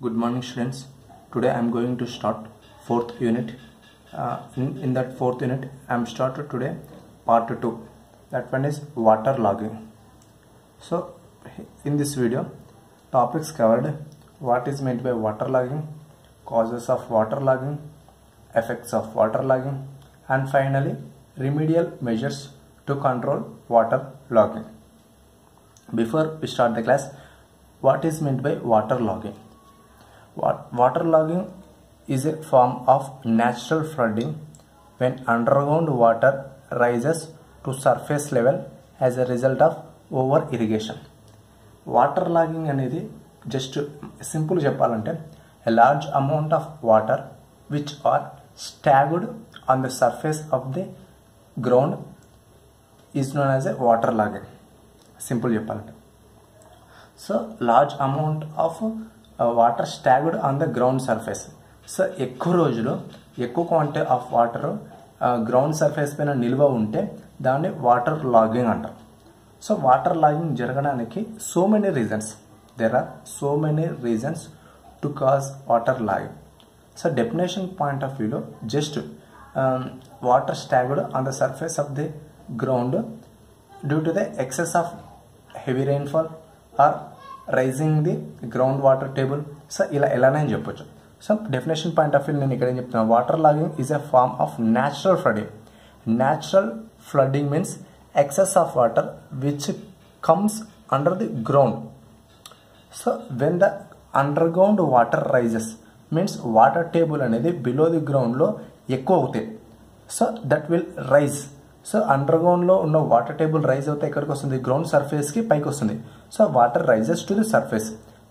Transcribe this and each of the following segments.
Good morning, students. Today I am going to start fourth unit. In that fourth unit, I am started today part 2. That one is water logging. So, in this video, topics covered: what is meant by water logging, causes of water logging, effects of water logging, and finally, remedial measures to control water logging. Before we start the class, what is meant by water logging? Water logging is a form of natural flooding when underground water rises to surface level as a result of over irrigation. Water logging అనేది just simple చెప్పాలంటే a large amount of water which are staggered on the surface of the ground is known as a water logging. Simple చెప్పాలంటే so large amount of water staggered on the ground surface. So ఎక్కువ రోజులు ఎక్కువ quantity of water ground surface పైన నిల్వ ఉంటే దాన్ని water logging అంటారు. So water logging జరగడానికి so many reasons there are so many reasons to cause water logging. So definition point of వ్యూలో just water stagged on the surface of the ground due to the excess of heavy rainfall or rising the ground water table. So ఇలానే చెప్పొచ్చు. So definition point of view నేను ఇక్కడ ఏం చెప్తున్నాను, water logging is a form of natural flooding. Natural flooding means excess of water which comes under the ground. So when the underground water rises means water table అనేది below the గ్రౌండ్లో ఎక్కువ అవుతాయి. So that will rise. So under గ్రౌండ్లో ఉన్న water table rise అవుతే ఎక్కడికి వస్తుంది, ground సర్ఫేస్కి పైకి వస్తుంది. So water rises to the surface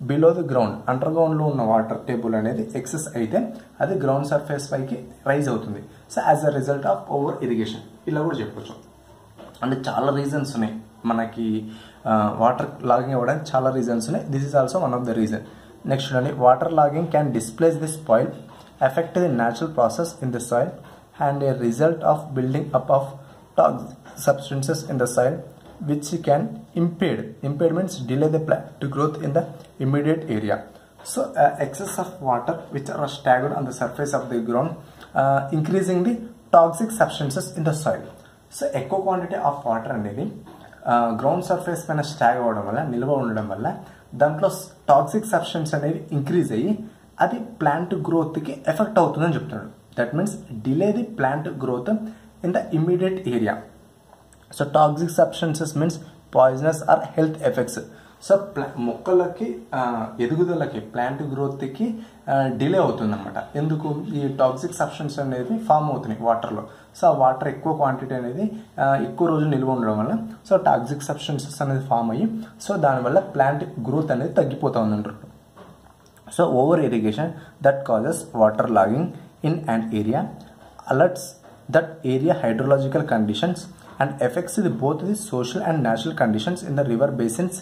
below the ground. Under గ్రౌండ్లో ఉన్న వాటర్ టేబుల్ అనేది ఎక్సెస్ అయితే అది గ్రౌండ్ సర్ఫేస్ పైకి రైజ్ అవుతుంది. So as a result of over irrigation ఇలా కూడా చెప్పొచ్చు. అంటే చాలా రీజన్స్ ఉన్నాయి మనకి వాటర్ లాగింగ్ అవ్వడానికి, చాలా రీజన్స్ ఉన్నాయి. This is also one of the reason. Next చూడండి, water logging can displace the soil, effect the natural process in the soil and a result of building up of toxic substances in the soil which can impede means delay the plant growth in the immediate area. So excess of water which are staggered on the surface of the ground increasing the toxic substances in the soil. So ఎక్కువ quantity of water అనేది ground surface పైన stag అవ్వడం వల్ల, నిల్వ ఉండడం వల్ల దాంట్లో toxic substance అనేది ఇంక్రీజ్ అయ్యి అది ప్లాంట్ గ్రోత్కి ఎఫెక్ట్ అవుతుందని చెప్తున్నాడు. That means delay the plant growth in the immediate area. So toxic substances means poisonous or health effects. So మొక్కలకి ఎదుగుదలకి ప్లాంట్ గ్రోత్కి డిలే అవుతుంది అనమాట. ఎందుకు, ఈ టాక్సిక్ సబ్స్టెన్స్ అనేది ఫామ్ అవుతున్నాయి వాటర్లో. సో ఆ వాటర్ ఎక్కువ క్వాంటిటీ అనేది ఎక్కువ రోజులు నిల్వ ఉండడం వల్ల సో టాక్సిక్ సబ్స్టెన్సెస్ అనేది ఫామ్ అయ్యి సో దానివల్ల ప్లాంట్ గ్రోత్ అనేది తగ్గిపోతూ ఉందంటారు. So over irrigation that causes water logging in an area, alerts that area hydrological conditions and affects both the social and natural conditions in the river basins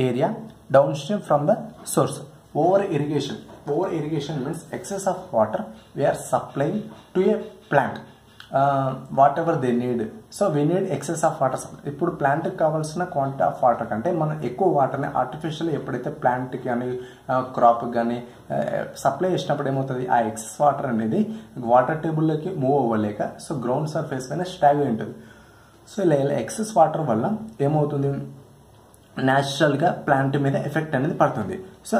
area downstream from the source. Over irrigation means excess of water we are supplying to a plant whatever they need. So we need excess of water. ఇప్పుడు ప్లాంట్కి కావాల్సిన quantity of water కంటే మనం ఎక్కువ వాటర్ని artificial ఎప్పుడైతే ప్లాంట్కి కానీ క్రాప్కి కానీ సప్లై చేసినప్పుడు ఏమవుతుంది, ఆ ఎక్సెస్ వాటర్ అనేది వాటర్ టేబుల్లోకి మూవ్ అవ్వలేక సో గ్రౌండ్ సర్ఫేస్ పైన స్టాగ్ అయి ఉంటుంది. సో ఇలా ఎక్సెస్ వాటర్ వల్ల ఏమవుతుంది, న్యాచురల్గా ప్లాంట్ మీద ఎఫెక్ట్ అనేది పడుతుంది. సో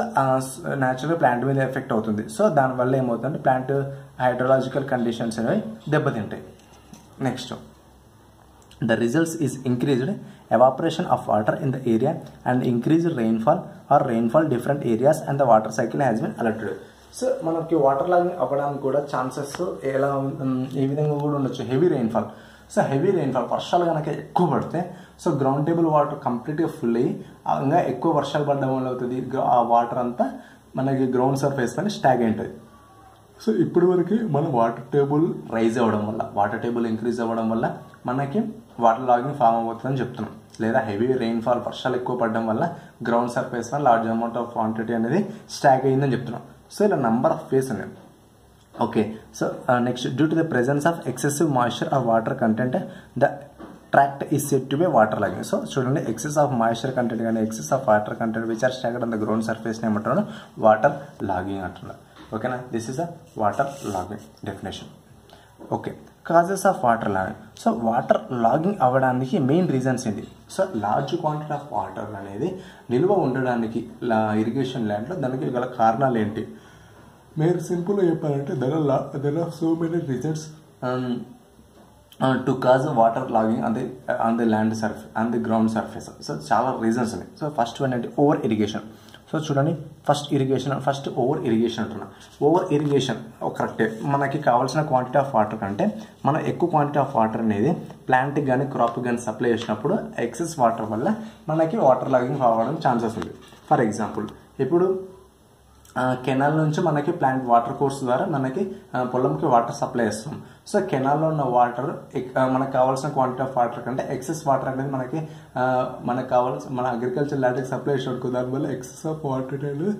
న్యాచురల్గా ప్లాంట్ మీద ఎఫెక్ట్ అవుతుంది. సో దానివల్ల ఏమవుతుందంటే ప్లాంట్ హైడ్రలాజికల్ కండిషన్స్ అనేవి దెబ్బతింటాయి. Next, the results is increased evaporation of water in the area and increased rainfall or rainfall different areas and the water cycle has been alerted. So మనకి water logging అవ్వడానికి కూడా chances ఎలా ఏ విధంగా కూడా ఉండొచ్చు, heavy rainfall. So heavy rainfall వర్షాలు కనుక ఎక్కువ పడితే సో గ్రౌండ్ టేబుల్ వాటర్ కంప్లీట్గా ఫుల్ అయ్యి ఇంకా ఎక్కువ వర్షాలు పడడం వల్ల అవుతుంది ఆ వాటర్ అంతా మనకి గ్రౌండ్ సర్ఫేస్ పైన స్టాగ్ ఉంటుంది. సో ఇప్పటి వరకు మన వాటర్ టేబుల్ రైజ్ అవ్వడం వల్ల, వాటర్ టేబుల్ ఇంక్రీజ్ అవ్వడం వల్ల మనకి వాటర్ లాగింగ్ ఫామ్ అవుతుందని చెప్తున్నాం. లేదా హెవీ రెయిన్ఫాల్ వర్షాలు ఎక్కువ పడడం వల్ల గ్రౌండ్ సర్ఫేస్ పైన లార్జ్ అమౌంట్ ఆఫ్ క్వాంటిటీ అనేది స్టాగ్ అయ్యిందని చెప్తున్నాం. సో ఇలా నంబర్ ఆఫ్ వేస్ ఉన్నాయి. Okay, so next, due to the presence of excessive moisture or water content, the tract is said to be waterlogging. So చూడండి excess of moisture content కానీ excess of water content which are staggered on the ground surface ని ఏమంటున్నాను water logging అంటున్నారు. ఓకేనా, this is a water logging definition. Okay, causes of water logging. So water logging అవ్వడానికి main reasons ఏంటి? So large quantity of water అనేది నిల్వ ఉండడానికి irrigation ల్యాండ్లో దానికి గల కారణాలు ఏంటి? మీరు సింపుల్గా చెప్పాలంటే there are so many reasons to cause water logging on the land surface on the ground surface. So చాలా రీజన్స్ ఉన్నాయి. సో ఫస్ట్ వన్ ఏంటి? Over irrigation. సో చూడండి, ఫస్ట్ ఓవర్ ఇరిగేషన్ అంటున్నా. ఓవర్ ఇరిగేషన్ కరెక్టే, మనకి కావాల్సిన క్వాంటిటీ ఆఫ్ వాటర్ కంటే మనం ఎక్కువ క్వాంటిటీ ఆఫ్ వాటర్ అనేది ప్లాంట్కి కానీ క్రాప్కి కానీ సప్లై చేసినప్పుడు ఎక్సెస్ వాటర్ వల్ల మనకి వాటర్ లాగింగ్ అవ్వడం ఛాన్సెస్ ఉంది. ఫర్ ఎగ్జాంపుల్, ఇప్పుడు కెనాల్ నుంచి మనకి ప్లాంట్ వాటర్ కోర్స్ ద్వారా మనకి పొలంకి వాటర్ సప్లై చేస్తాం. సో కెనాల్లో ఉన్న వాటర్ మనకు కావాల్సిన క్వాంటిటీ ఆఫ్ వాటర్ కంటే ఎక్సెస్ వాటర్ అనేది మనకు కావాల్సిన మన అగ్రికల్చర్ ల్యాండ్కి సప్లై చేసినట్టు దానివల్ల ఎక్సెస్ ఆఫ్ వాటర్ అనేది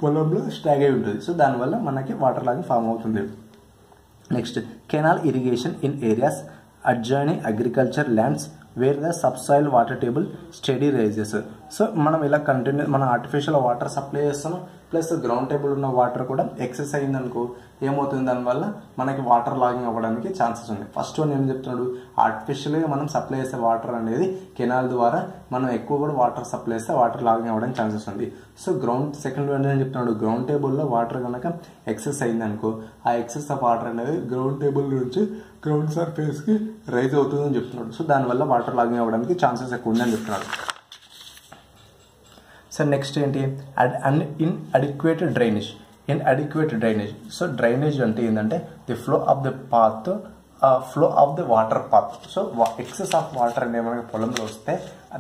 పొలంలో స్టాగ్ అయి ఉంటుంది. సో దానివల్ల మనకి వాటర్ లాగింగ్ ఫామ్ అవుతుంది. Next, canal irrigation in areas adjoining agriculture lands where the subsoil water table study rises. So మనం ఇలా మనం ఆర్టిఫిషియల్ వాటర్ సప్లై చేస్తాము, ప్లస్ గ్రౌండ్ టేబుల్ ఉన్న వాటర్ కూడా ఎక్సెస్ అయిందనుకో ఏమవుతుంది, దానివల్ల మనకి వాటర్ లాగింగ్ అవ్వడానికి ఛాన్సెస్ ఉంది. ఫస్ట్ వన్ ఏం చెప్తున్నాడు? ఆర్టిఫిషియల్గా మనం సప్లై చేసే వాటర్ అనేది కెనాల్ ద్వారా మనం ఎక్కువ కూడా వాటర్ సప్లై చేస్తే వాటర్ లాగింగ్ అవ్వడానికి ఛాన్సెస్ ఉంది. సో సెకండ్ వన్ ఏం చెప్తున్నాడు? గ్రౌండ్ టేబుల్లో వాటర్ కనుక ఎక్సెస్ అయిందనుకో ఆ ఎక్సెస్ ఆఫ్ వాటర్ అనేది గ్రౌండ్ టేబుల్ నుంచి గ్రౌండ్ సర్ఫేస్కి రైజ్ అవుతుందని చెప్తున్నాడు. సో దానివల్ల వాటర్ లాగింగ్ అవ్వడానికి ఛాన్సెస్ ఎక్కువ ఉందని చెప్తున్నాడు. సో నెక్స్ట్ ఏంటి? Inadequate drainage. సో డ్రైనేజ్ అంటే ఏంటంటే the flow of the water path. So excess of water అనేది మనకి పొలంలో వస్తే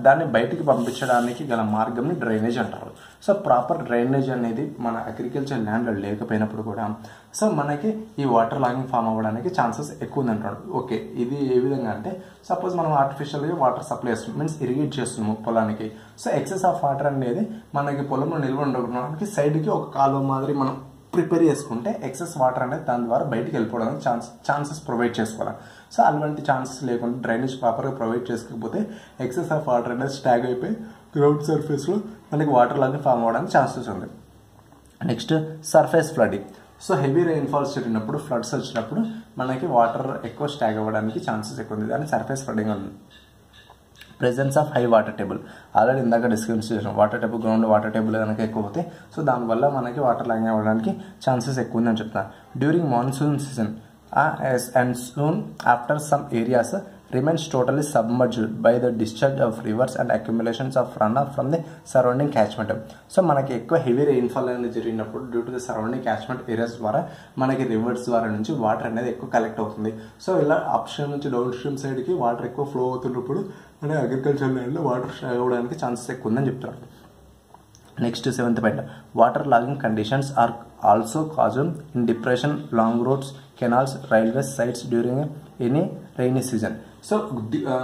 దాన్ని బయటికి పంపించడానికి గల మార్గంని డ్రైనేజ్ అంటారు. సో ప్రాపర్ డ్రైనేజ్ అనేది మన అగ్రికల్చర్ ల్యాండ్లో లేకపోయినప్పుడు కూడా సో మనకి ఈ వాటర్ లాగింగ్ ఫామ్ అవ్వడానికి ఛాన్సెస్ ఎక్కువ ఉందంటాడు. ఓకే, ఇది ఏ విధంగా అంటే సపోజ్ మనం ఆర్టిఫిషియల్గా వాటర్ సప్లై చేస్తున్నాం, మీన్స్ ఇరిగేట్ చేస్తున్నాము పొలానికి. సో ఎక్సెస్ ఆఫ్ వాటర్ అనేది మనకి పొలంలో నిల్వ ఉండడానికి సైడ్కి ఒక కాలువ మాదిరి మనం ప్రిపేర్ చేసుకుంటే ఎక్సెస్ వాటర్ అనేది దాని ద్వారా బయటికి వెళ్ళిపోవడానికి ఛాన్సెస్ ప్రొవైడ్ చేసుకోవాలి. సో అలాంటి ఛాన్సెస్ లేకుండా డ్రైనేజ్ ప్రాపర్గా ప్రొవైడ్ చేసుకోకపోతే ఎక్సెస్ ఆఫ్ వాటర్ అనేది స్టాగ్ అయిపోయి గ్రౌండ్ సర్ఫేస్లో మనకి వాటర్ లాగింగ్ ఫామ్ అవ్వడానికి ఛాన్సెస్ ఉంది. Next, surface flooding. So heavy rainfalls జరిగినప్పుడు ఫ్లడ్స్ వచ్చినప్పుడు మనకి వాటర్ ఎక్కువ స్టాగ్ అవ్వడానికి ఛాన్సెస్ ఎక్కువ ఉంది, దాన్ని సర్ఫేస్ ఫ్లడింగ్ ఉంది. Presence of high water table, already ఇందాక డిస్కస్ చేసాం. Water table ground water table కనుక ఎక్కువ పోతే సో దానివల్ల మనకి వాటర్ లాగింగ్ అవ్వడానికి ఛాన్సెస్ ఎక్కువ ఉందని చెప్తాను. During monsoon season and soon after some areas remains totally submerged by the discharge of rivers and accumulations of runoff from the surrounding catchment. So మనకి ఎక్కువ హెవీ రెయిన్ఫాల్ అనేది జరిగినప్పుడు due to the surrounding catchment areas ద్వారా మనకి reverse ద్వారా నుంచి water అనేది ఎక్కువ కలెక్ట్ అవుతుంది. సో ఇలా అప్ స్ట్రీమ్ నుంచి డౌన్ స్ట్రీమ్ సైడ్కి వాటర్ ఎక్కువ ఫ్లో అవుతున్నప్పుడు మన అగ్రికల్చర్ ల్యాండ్లో వాటర్ స్టాగ్ అవ్వడానికి ఛాన్సెస్ ఎక్కువ ఉందని చెప్తున్నారు. Next, seventh point, water logging conditions are also caused in depression, long roads, canals, railways sites during any rainy season. So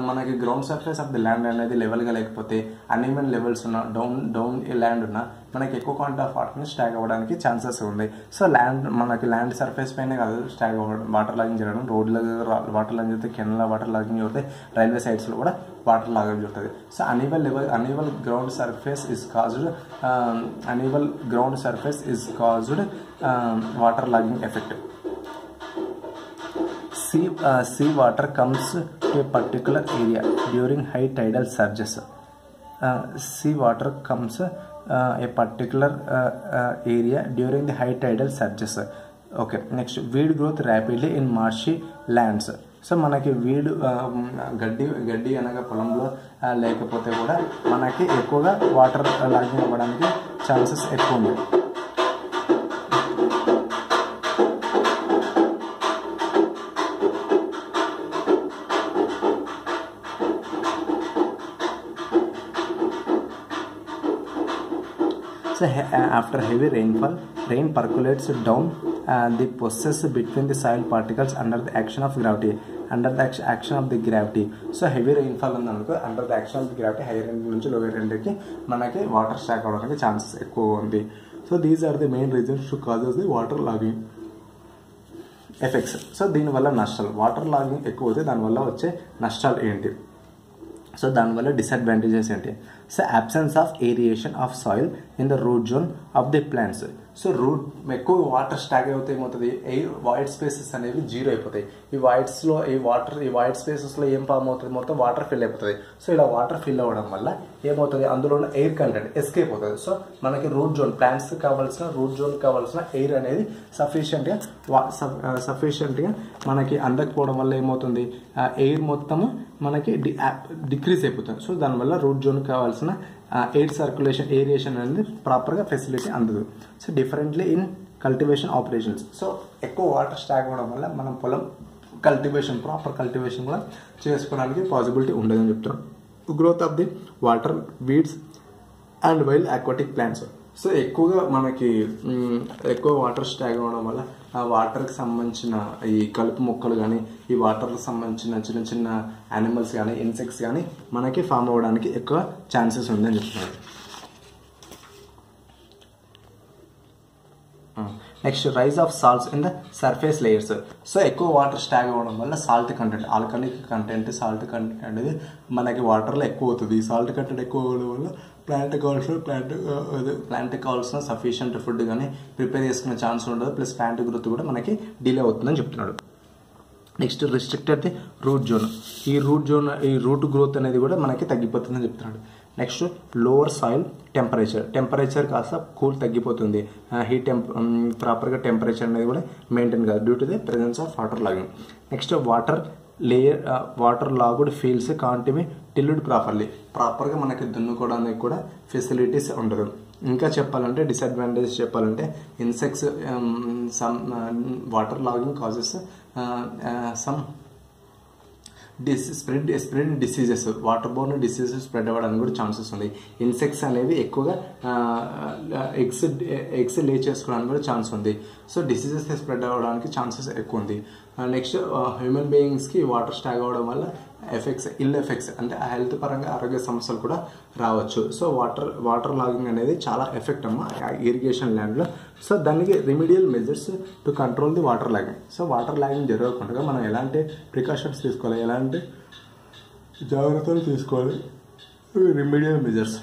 మనకి ground surface of the land అనేది లెవెల్గా లేకపోతే అన్ఈవెన్ లెవెల్స్ ఉన్న down land ఉన్న మనకి ఎక్కువ క్వాంటిటీ ఆఫ్ వాటర్ని stag అవ్వడానికి ఛాన్సెస్ ఉంది. సో మనకి ల్యాండ్ సర్ఫేస్ పైన కాదు స్టాగ్ అవ్వడం, వాటర్ లాగింగ్ జరగడం, రోడ్లో వాటర్ లాగింగ్ జరుగుతుంది, కెనల్ వాటర్ లాగింగ్ జరుగుతాయి, రైల్వే సైడ్స్లో కూడా వాటర్ లాగింగ్ జరుగుతుంది. So uneven ground surface is caused water logging effect. Sea water comes to a particular area during high tidal surges. Sea water comes a particular area during the high tidal surges. Okay, next, weed growth rapidly in marshy lands. So మనకి వీడు గడ్డి అనగా పొలంలో లేకపోతే కూడా మనకి ఎక్కువగా water logging అవ్వడానికి ఛాన్సెస్ ఎక్కువ ఉంది. So after heavy rainfall, rain percolates down the process between the soil particles under the action of gravity. So heavy rainfall ఉందనుకో under the action of the gravity, higher end నుంచి lower end కి మనకి water stock అవడానికి chances ఎక్కువ ఉంది. So these are the main reasons to causes the water logging effects. So దీనివల్ల నష్టాలు, water logging ఎక్కువ అవుతే దానివల్ల వచ్చే నష్టాలు ఏంటి? సో దానివల్ల డిసడ్వాంటేజెస్ ఏంటి? So absence of aeration of soil in the root zone of the plants. So root ఎక్కువ వాటర్ స్టాక్ అయిపోతే ఏమవుతుంది, వైట్ స్పేసెస్ అనేవి జీరో అయిపోతాయి. ఈ వైట్ స్పేసెస్లో ఏం ఫామ్ అవుతుంది, మొత్తం వాటర్ ఫిల్ అయిపోతుంది. సో ఇలా వాటర్ ఫిల్ అవ్వడం వల్ల ఏమవుతుంది, అందులో ఉన్న ఎయిర్ కంటెంట్ ఎస్కేప్ అవుతుంది. సో మనకి రూట్ జోన్ ప్లాంట్స్ కావాల్సిన రూట్ జోన్ కావాల్సిన ఎయిర్ అనేది సఫిషియెంట్గా మనకి అందకపోవడం వల్ల ఏమవుతుంది, ఎయిర్ మొత్తము మనకి డిక్రీజ్ అయిపోతుంది. సో దానివల్ల రూట్ జోన్ కావాల్సిన ఎయిర్ సర్క్యులేషన్ ఏరియేషన్ అనేది ప్రాపర్గా ఫెసిలిటీ అందదు. So differently in cultivation operations. So ఎక్కువ వాటర్ స్టాక్ అవ్వడం వల్ల మనం పొలం ప్రాపర్ కల్టివేషన్ కూడా చేసుకోవడానికి పాసిబిలిటీ ఉండదని చెప్తున్నాం. Growth of the water weeds and wild aquatic plants. So ఎక్కువగా మనకి ఎక్కువ వాటర్ స్టాక్ అవ్వడం వల్ల ఆ వాటర్కి సంబంధించిన ఈ కలుపు మొక్కలు కానీ ఈ వాటర్కి సంబంధించిన చిన్న చిన్న యానిమల్స్ కానీ ఇన్సెక్ట్స్ కానీ మనకి ఫామ్ అవ్వడానికి ఎక్కువ ఛాన్సెస్ ఉందని చెప్తున్నారు. Next rise of salts in the surface layers. So ఎక్కువ వాటర్ స్టాక్ అవ్వడం వల్ల salt content alkalic content salt content అనేది మనకి వాటర్లో ఎక్కువ అవుతుంది. ఈ సాల్ట్ కంటెంట్ ఎక్కువ అవ్వడం వల్ల ప్లాంట్ కావాల్సిన సఫిషియంట్ ఫుడ్ కానీ ప్రిపేర్ చేసుకునే ఛాన్స్ ఉండదు. ప్లస్ ప్లాంట్ గ్రోత్ కూడా మనకి డిలే అవుతుందని చెప్తున్నాడు. Next restricted the root zone. ఈ రూట్ గ్రోత్ అనేది కూడా మనకి తగ్గిపోతుందని చెప్తున్నాడు. నెక్స్ట్ లోవర్ సాయిల్ టెంపరేచర్ కాస్త కూల్ తగ్గిపోతుంది. ప్రాపర్గా టెంపరేచర్ అనేది కూడా మెయింటైన్ కాదు due to the presence of water logging. Next water logged fields can't be tilled ప్రాపర్గా మనకి దున్నుకోవడానికి కూడా ఫెసిలిటీస్ ఉండదు. ఇంకా చెప్పాలంటే డిసడ్వాంటేజ్ చెప్పాలంటే insects water logging causes some spread diseases water borne diseases spread అవ్వడానికి కూడా ఛాన్సెస్ ఉంది. ఇన్సెక్ట్స్ అనేవి ఎక్కువగా ఎగ్స్ లే చేసుకోవడానికి కూడా ఛాన్స్ ఉంది. సో డిసీజెస్ స్ప్రెడ్ అవ్వడానికి ఛాన్సెస్ ఎక్కువ ఉంది. నెక్స్ట్ హ్యూమన్ బీయింగ్స్కి వాటర్ స్టాక్ అవ్వడం వల్ల ఇల్ ఎఫెక్ట్స్ అంటే హెల్త్ పరంగా ఆరోగ్య సమస్యలు కూడా రావచ్చు. సో వాటర్ లాగింగ్ అనేది చాలా ఎఫెక్ట్ అమ్మ ఇరిగేషన్ ల్యాండ్లో. సో దానికి remedial measures to control the water logging. So water logging జరగకుండా మనం ఎలాంటి ప్రికాషన్స్ తీసుకోవాలి, ఎలాంటి జాగ్రత్తలు తీసుకోవాలి. Remedial measures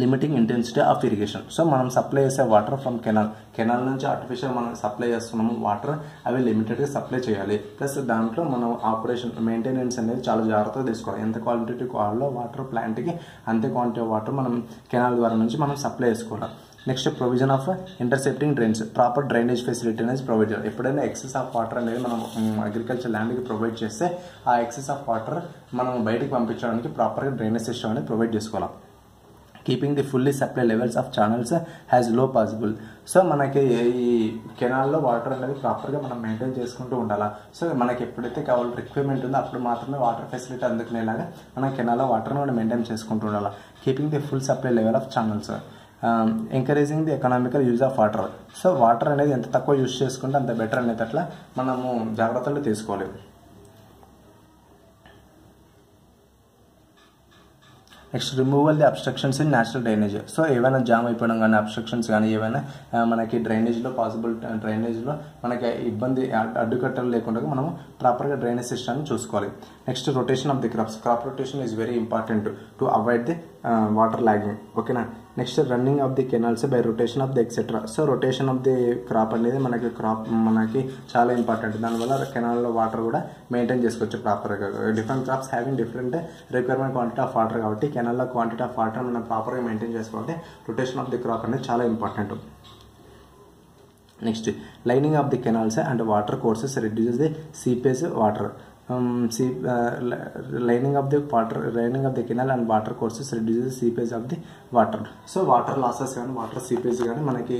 limiting intensity of irrigation. So మనం సప్లై చేసే వాటర్ ఫ్రమ్ కెనాల్ నుంచి ఆర్టిఫిషియల్ మనం సప్లై చేస్తున్నాము వాటర్, అవి లిమిటెడ్గా సప్లై చేయాలి. ప్లస్ దాంట్లో మనం మెయింటెనెన్స్ అనేది చాలా జాగ్రత్తగా తీసుకోవాలి. ఎంత క్వాంటిటీ కావాలో వాటర్ ప్లాంట్కి అంతే క్వాంటిటీ ఆఫ్ వాటర్ మనం కెనాల్ ద్వారా నుంచి మనం సప్లై చేసుకోవాలి. Next provision of ఇంటర్సెప్టింగ్ drains. Proper drainage facility అనేది ప్రొవైడ్ చేయాలి. ఎప్పుడైనా ఎక్సెస్ ఆఫ్ వాటర్ అనేది మనం అగ్రికల్చర్ ల్యాండ్కి ప్రొవైడ్ చేస్తే ఆ ఎక్సెస్ ఆఫ్ వాటర్ మనం బయటకు పంపించడానికి ప్రాపర్గా డ్రైనేజ్ సిస్టమ్ అనేది ప్రొవైడ్ చేసుకోవాలి. Keeping the fully supply levels of channels has లో పాసిబుల్. సో మనకి ఈ కెనాల్లో వాటర్ అనేది ప్రాపర్గా మనం మెయింటైన్ చేసుకుంటూ ఉండాలి. సో మనకి ఎప్పుడైతే కావాలి రిక్వైర్మెంట్ ఉందో అప్పుడు మాత్రమే వాటర్ ఫెసిలిటీ అందుకునేలాగా మనం కెనాల్లో వాటర్ని మనం మెయింటైన్ చేసుకుంటూ ఉండాలి. Keeping the full supply level of channels. Encouraging the economical use of water. So water అనేది ఎంత తక్కువ యూజ్ చేసుకుంటే అంత బెటర్ అనేది అట్లా మనము జాగ్రత్తలు తీసుకోవాలి. Next removal the obstructions in natural drainage. So ఏమైనా జామ్ అయిపోవడం కానీ అబ్స్ట్రక్షన్స్ కానీ ఏమైనా మనకి డ్రైనేజ్లో మనకి ఇబ్బంది అడ్డుకట్టలు లేకుండా మనము ప్రాపర్గా డ్రైనేజ్ సిస్టమ్ని చూసుకోవాలి. Next rotation of the crop rotation is very important to avoid the water logging. ఓకేనా. Next running of the canals by rotation of the etcetera. So rotation of the crop అనేది మనకి చాలా ఇంపార్టెంట్. దానివల్ల కెనాల్లో water కూడా maintain చేసుకోవచ్చు ప్రాపర్గా. Different crops having different requirement quantity of water కాబట్టి కెనాల్లో quantity of water మనం ప్రాపర్గా మెయింటైన్ చేసుకోవాలి. రొటేషన్ ఆఫ్ ది క్రాప్ అనేది చాలా important. Next lining of the canals and water courses reduces the seepage water. Lining of the canal and water courses reduces seepage of the water. So water losses కానీ water seepage కానీ మనకి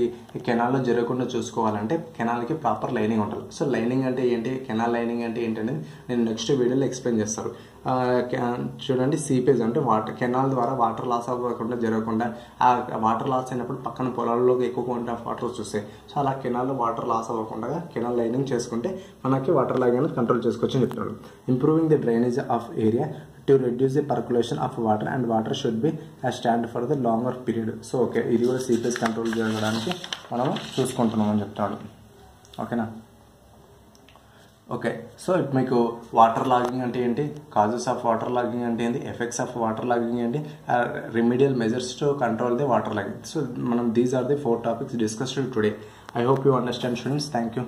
కెనాల్లో జరగకుండా చూసుకోవాలంటే కెనాల్కి proper lining ఉండాలి. So lining అంటే ఏంటి, canal lining అంటే ఏంటనేది నేను నెక్స్ట్ వీడియోలో ఎక్స్ప్లెయిన్ చేస్తాను. చూడండి, సీపేజ్ అంటే కెనాల్ ద్వారా వాటర్ లాస్ అవ్వకుండా జరగకుండా, ఆ వాటర్ లాస్ అయినప్పుడు పక్కన పొలాల్లోకి ఎక్కువ క్వాంటిటీ ఆఫ్ వాటర్ వస్తాయి. సో అలా కెనాల్లో వాటర్ లాస్ అవ్వకుండా కెనాల్ లైనింగ్ చేసుకుంటే మనకి వాటర్ లాగింగ్ కంట్రోల్ చేసుకోవచ్చు అని చెప్తున్నాడు. Improving the drainage of area to reduce the percolation of water and water should be stand for the longer period. So okay, ఇది కూడా సీపేజ్ కంట్రోల్ చేయడానికి మనం చూసుకుంటున్నాం అని చెప్తాడు. ఓకేనా. ఓకే, సో ఇప్పుడు మీకు వాటర్ లాగింగ్ అంటే ఏంటి, కాజెస్ ఆఫ్ వాటర్ లాగింగ్ అంటే ఏంటి, ఎఫెక్ట్స్ ఆఫ్ వాటర్ లాగింగ్ ఏంటి, remedial measures to control the water logging. So మనం these are the 4 topics discussed today. I hope you understand, students. Thank you.